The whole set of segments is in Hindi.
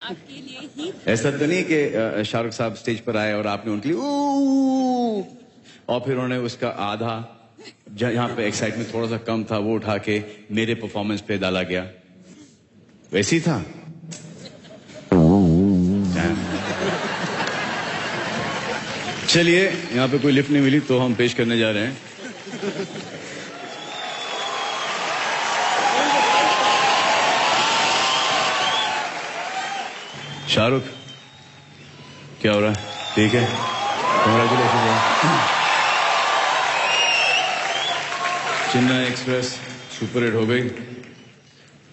आपके लिए ही। ऐसा तो नहीं कि शाहरुख साहब स्टेज पर आए और आपने उनके लिए ऊ और फिर उन्होंने उसका आधा जहाँ पे एक्साइटमेंट थोड़ा सा कम था वो उठा के मेरे परफॉर्मेंस पे डाला गया, वैसी था। चलिए, यहाँ पे कोई लिफ्ट नहीं मिली तो हम पेश करने जा रहे हैं शाहरुख। क्या हो रहा है? ठीक है, congratulation. Chennai express super hit हो गई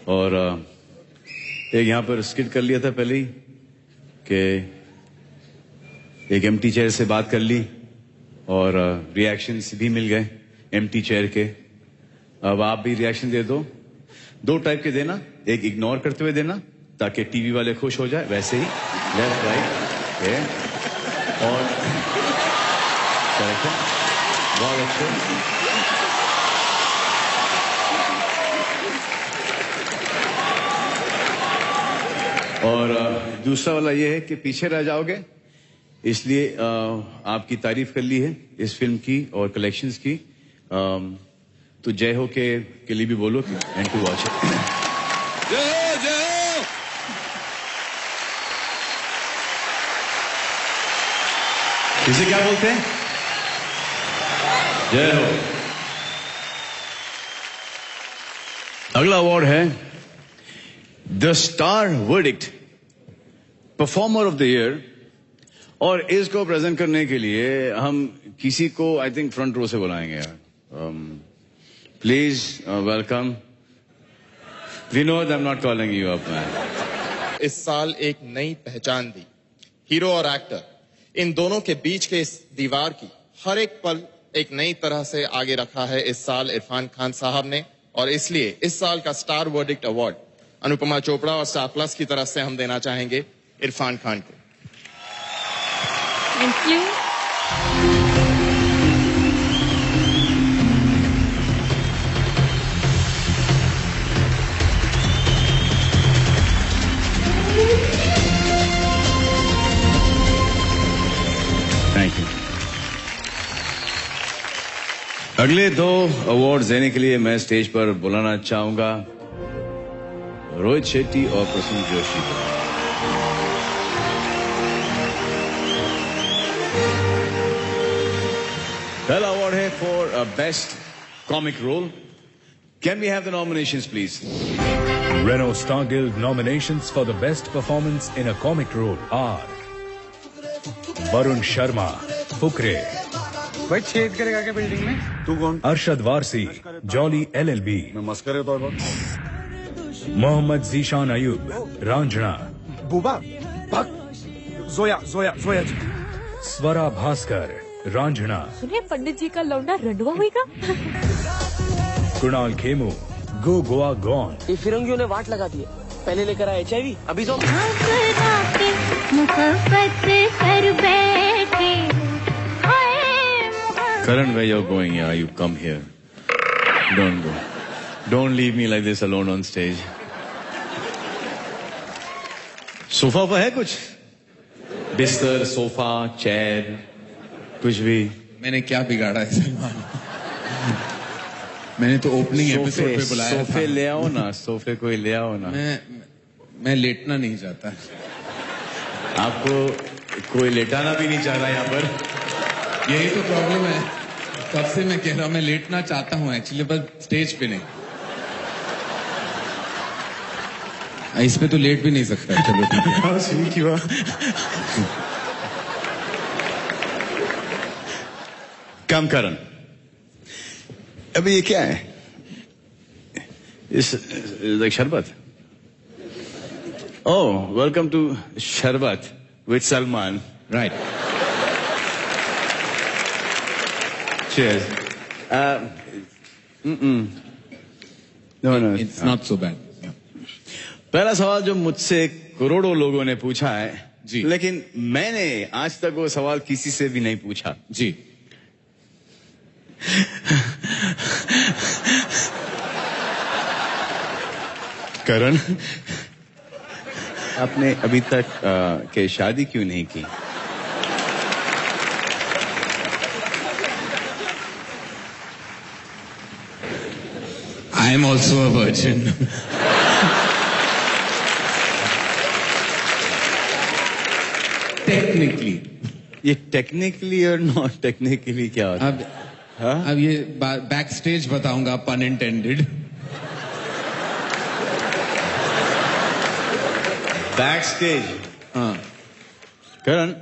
और एक यहाँ पर स्किट कर लिया था पहले ही कि एक एम्प्टी चेयर से बात कर ली और रिएक्शंस भी मिल गए एम्प्टी चेयर के। अब आप भी रिएक्शन दे दो, दो टाइप के देना, एक इग्नोर करते हुए देना ताकि टीवी वाले खुश हो जाए, वैसे ही लेफ्ट राइट और बहुत अच्छे। और दूसरा वाला ये है कि पीछे रह जाओगे, इसलिए आपकी तारीफ कर ली है इस फिल्म की और कलेक्शंस की, तो जय हो के लिए भी बोलो कि एंड टू वॉच इट। जय हो, जय हो। इसे क्या बोलते हैं? जय हो। अगला अवार्ड है the star verdict performer of the year, और इसको प्रेजेंट करने के लिए हम किसी को आई थिंक फ्रंट रो से बुलाएंगे यार। Please welcome Vinod. I am not calling you up man. इस साल एक नई पहचान दी, हीरो और एक्टर, इन दोनों के बीच के इस दीवार की हर एक पल एक नई तरह से आगे रखा है इस साल इरफान खान साहब ने, और इसलिए इस साल का star verdict award Anupama Chopra और स्टार प्लस की तरफ से हम देना चाहेंगे इरफान खान को। Thank you. Thank you. अगले दो अवार्ड देने के लिए मैं स्टेज पर बुलाना चाहूंगा रोहित शेट्टी और प्रसून जोशी को। पहला अवार्ड है for best comic role. Can we have the nominations please? Renault Star Guild nominations for the best performance in a comic role are Varun Sharma, Fukre, भाई छेद करेगा क्या बिल्डिंग में? तू कौन? Arshad Warsi, Jolly LLB, मैं मस्कर है तो Mohammad Zishan Ayub, Ranjana, बुबा भग जोया जोया जोया जी। Swara Bhaskar, Ranjana, सुनिए पंडित जी का लौंडा रंडवा होगा। Kunal Khemu, Go Goa Gone, ये फिरंगियों ने वाट लगा दी है, पहले लेकर आए HIV, अभी तो Karan, where you're going? Yeah, you come here. Don't go. Don't leave me like this alone on stage. Sofa पर है कुछ? बिस्तर, सोफा, चेयर, कुछ भी? मैंने क्या बिगाड़ा है सलमान? मैंने तो ओपनिंग एपिसोड पे बुलाया था। सोफे ले आओ ना, सोफे कोई ले आओ ना। मैं लेटना नहीं चाहता। आपको कोई लेटाना भी नहीं चाह रहा यहाँ पर। यही तो प्रॉब्लम है, कब से मैं कह रहा हूँ मैं लेटना चाहता हूँ एक्चुअली, बस स्टेज पे नहीं। इस पे तो लेट भी नहीं सकता। चलो ठीक है। हाँ, सही की बात। कम करन, अभी ये क्या है? इस लाइक शरबत। ओह, वेलकम टू शरबत with Salman. Right. Cheers. No. It's not so bad. पहला सवाल जो मुझसे करोड़ों लोगों ने पूछा है जी, लेकिन मैंने आज तक वो सवाल किसी से भी नहीं पूछा जी। करण, आपने अभी तक के शादी क्यों नहीं की? I am also a virgin. Technically. ये टेक्निकली और नॉट टेक्निकली क्या होता है? अब ये बैक स्टेज बताऊंगा, पन इंटेंडेड. Back stage. हाँ करण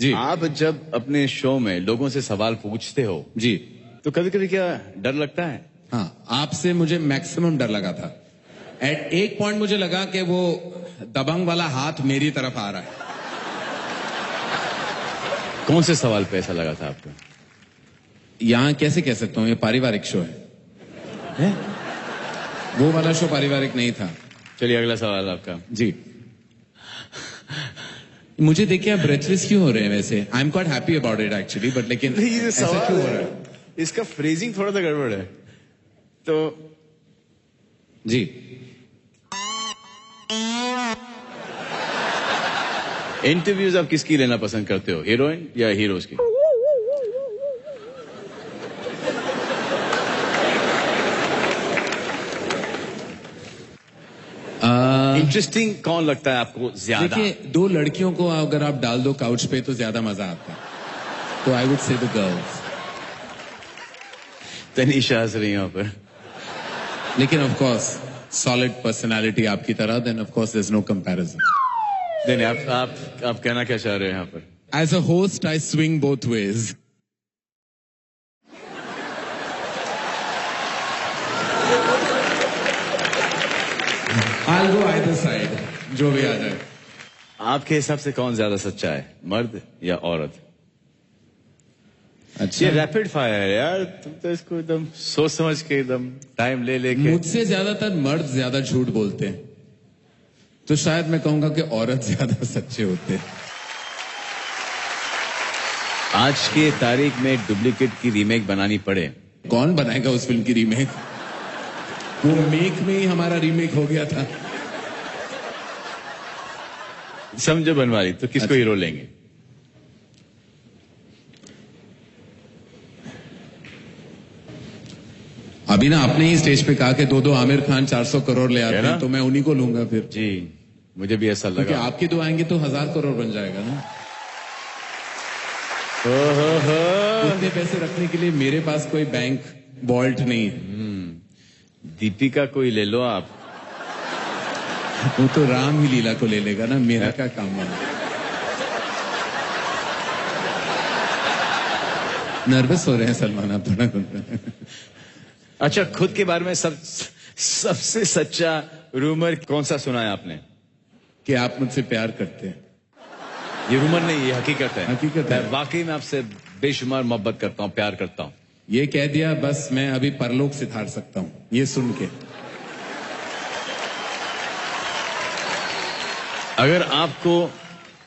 जी. आप जब अपने शो में लोगों से सवाल पूछते हो जी. तो कभी कभी क्या डर लगता है? हाँ, आपसे मुझे मैक्सिमम डर लगा था. एट एक पॉइंट मुझे लगा कि वो दबंग वाला हाथ मेरी तरफ आ रहा है. कौन से सवाल पे ऐसा लगा था आपको? यहाँ कैसे कह सकता हूँ, ये पारिवारिक शो है? वो वाला शो पारिवारिक नहीं था. चलिए अगला सवाल आपका. जी. मुझे देखिए आप ब्रेथलेस क्यों हो रहे हैं वैसे? I am quite happy about it actually, but लेकिन ऐसा क्यों हो रहा है? इसका फ्रेजिंग थोड़ा सा गड़बड़ है. तो जी. इंटरव्यूज आप किसकी लेना पसंद करते हो, हीरोइन या हीरोज की? इंटरेस्टिंग कौन लगता है आपको ज्यादा? देखिए, दो लड़कियों को अगर आप डाल दो काउच पे तो ज्यादा मजा आता है. तो I would say the girls. Tanisha हंस रही है यहाँ पर. लेकिन ऑफ कोर्स सॉलिड पर्सनालिटी आपकी तरह, then of course there is no comparison. नहीं आप कहना क्या चाह रहे हैं यहाँ पर? As a host I swing both ways. I'll go either side, जो भी आ जाए. आपके हिसाब से कौन ज्यादा सच्चा है, मर्द या औरत? अच्छा, ये रैपिड फायर है यार, तुम तो इसको एकदम सोच समझ के एकदम टाइम ले लेके. मुझसे ज्यादातर मर्द ज्यादा झूठ बोलते हैं, तो शायद मैं कहूंगा कि औरत ज्यादा सच्चे होते हैं. आज के तारीख में डुप्लीकेट की रीमेक बनानी पड़े, कौन बनाएगा उस फिल्म की रीमेक? वो मेक में ही हमारा रीमेक हो गया था. समझो बनवाली, तो किसको हीरो लेंगे? अभी ना आपने ही स्टेज पे कहा कि दो आमिर खान 400 करोड़ ले आते है ना? हैं, तो मैं उन्हीं को लूंगा फिर. जी, मुझे भी ऐसा क्योंकि लगा. आपके दो आएंगे तो 1000 करोड़ बन जाएगा ना. उतने पैसे रखने के लिए मेरे पास कोई बैंक वॉल्ट नहीं है. दीपिका कोई ले लो आप. वो तो राम ही लीला को ले लेगा ना, मेरा क्या काम है. नर्वस हो रहे हैं सलमान आप थोड़ा. अच्छा, खुद के बारे में सबसे सच्चा रूमर कौन सा सुना है आपने? कि आप मुझसे प्यार करते हैं. ये रूमर नहीं, ये हकीकत है. हकीकत है. मैं वाकई में आपसे बेशुमार मोहब्बत करता हूँ, प्यार करता हूँ. ये कह दिया बस, मैं अभी परलोक सिधार सकता हूँ ये सुन के. अगर आपको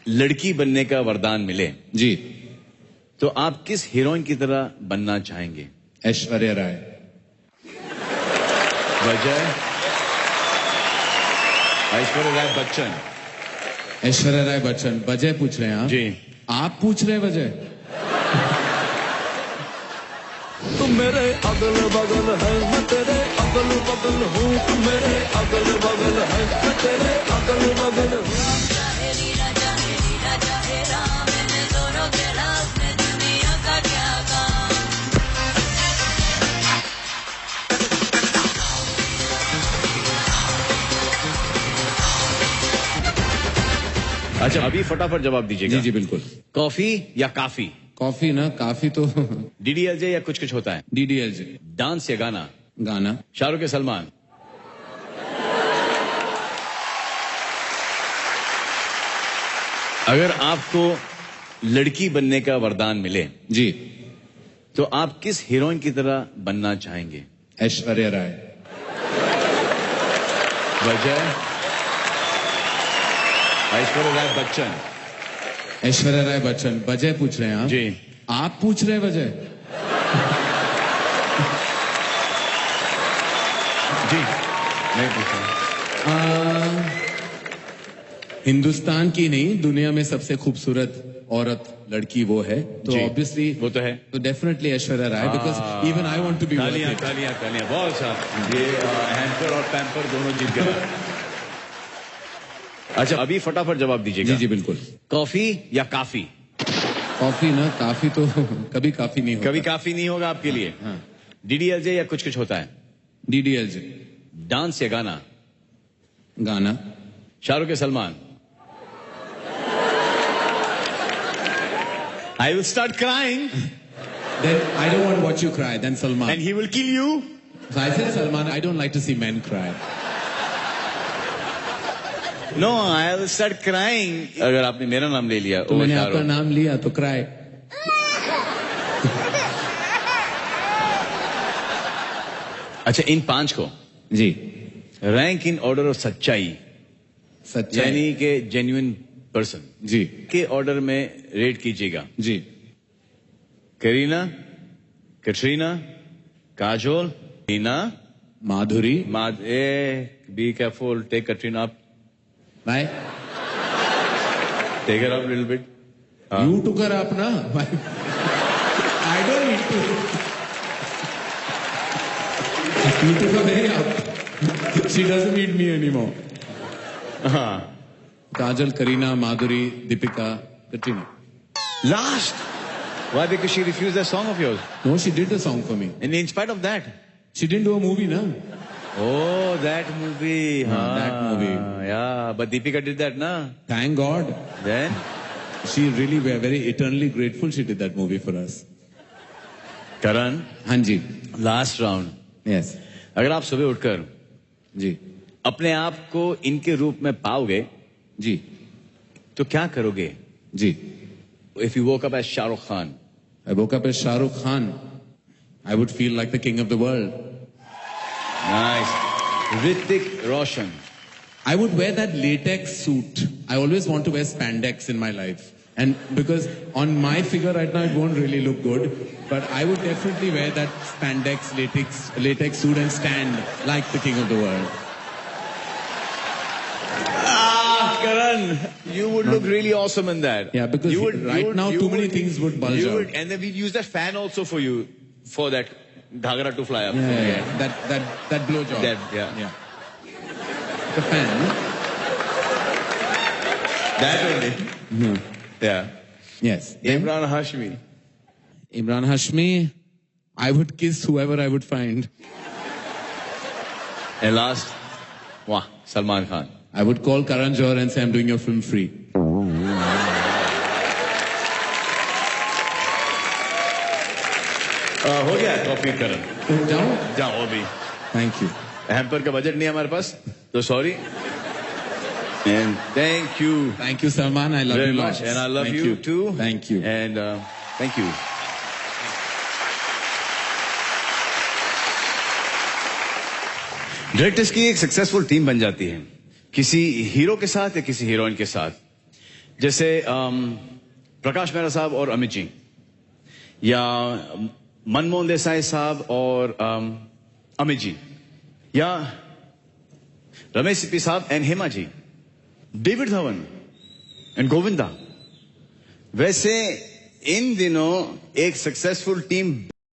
लड़की बनने का वरदान मिले जी, तो आप किस हीरोइन की तरह बनना चाहेंगे? ऐश्वर्या राय. वजह? ऐश्वर्या राय बच्चन. ऐश्वर्या राय बच्चन. वजह पूछ रहे हैं आप? जी. आप पूछ रहे हैं वजह? तुम मेरे अगल बगल है, मैं तेरे अगल बगल हूँ. तुम मेरे अगल बगल है, मैं तेरे अगल बगल हूँ. अच्छा, अभी फटाफट जवाब दीजिएगा. जी जी बिल्कुल. कॉफी या काफी? कॉफी ना, काफी तो डीडीएलजे या कुछ कुछ होता है? डीडीएलजे. डांस या गाना? गाना. शाहरुख या सलमान? अगर आपको लड़की बनने का वरदान मिले जी, तो आप किस हीरोइन की तरह बनना चाहेंगे? ऐश्वर्या राय. वजह? ऐश्वर्या राय बच्चन. ऐश्वर्या राय बच्चन. वजह पूछ रहे हैं आप? जी. आप पूछ रहे हैं वजह? जी, मैं पूछा. हिंदुस्तान की नहीं, दुनिया में सबसे खूबसूरत औरत लड़की वो है, तो जी, ऑब्वियसली वो तो है। तो definitely Aishwarya Rai, because even I want to be तालियां तालियां तालियां, बहुत अच्छा। ये हैम्पर और पैम्पर दोनों जीत गए। अच्छा, अभी फटाफट जवाब दीजिएगा। जी जी बिल्कुल। कॉफी या काफी? कॉफी ना, काफी तो कभी काफी नहीं होता। कभी काफी नहीं होगा आपके लिए। हाँ। डीडीएलजे या कुछ कुछ होता है? डीडीएलजे। डांस या गाना? गाना। शाहरुख या Salman? I will start crying Then I don't want to watch you cry. Then Salman. and he will kill you. So I said Salman, I don't like to see men cry. No, I will start crying. अगर आपने मेरा नाम ले लिया, तो ओ मैंने शाहरुख। आपका नाम लिया तो cry. अच्छा, इन 5 को जी। रैंक इन ऑर्डर ऑफ सच्चाई, सच्चाई। यानी कि जेन्युइन पर्सन जी के ऑर्डर में रेट कीजिएगा। जी। Kareena, Katrina, Kajol, Tina, Madhuri. Be careful, take Katrina up, Bye. Take her up little bit. You took her up ना? I don't need to. You took her very up. She doesn't need me anymore. हाँ, Kajal, Kareena, Madhuri, Deepika, Katrina. Last. Why? Because she refused that song of yours. No, she did a song for me. And in spite of that. She didn't do a movie, na? Oh, that movie. that movie. Yeah, but Deepika did that, na? Thank God. Then? She really, we are very eternally grateful she did that movie for us. Karan, हाँ जी. last round. Yes. अगर आप सुबह उठकर जी. अपने आप को इनके रूप में पाओगे, जी. तो क्या करोगे? जी. If you woke up as Shah Rukh Khan. I woke up as Shah Rukh Khan. I would feel like the king of the world. Nice. Hrithik Roshan. I would wear that latex suit. I always want to wear spandex in my life. And because on my figure right now, it won't really look good. But I would definitely wear that spandex latex suit and stand like the king of the world. Karan, you would look really awesome in that. Yeah, because right now too many things would bulge out. And then we'd use that fan also for you, for that dhagra to fly up. Yeah. That blowjob. Yeah. The fan. That only. Yeah. Yes. Imran Hashmi. Imran Hashmi. I would kiss whoever I would find. And last, Salman Khan. I would call Karan Johar and say I'm doing your film free. हो गया कॉफी करण। जाओ अभी। Thank you. हैम्पर का बजट नहीं है हमारे पास, तो sorry. And thank you. Thank you, Salman. I love very you much. lots. And I love Thank you too. Thank you. And thank you. Directors की एक सक्सेसफुल टीम बन जाती है किसी हीरो के साथ या किसी हीरोइन के साथ, जैसे प्रकाश मेहरा साहब और अमित जी, या मनमोहन देसाई साहब और अमित जी, या Ramesh Sippy sahab and Hema ji, David Dhawan and Govinda. वैसे इन दिनों एक सक्सेसफुल टीम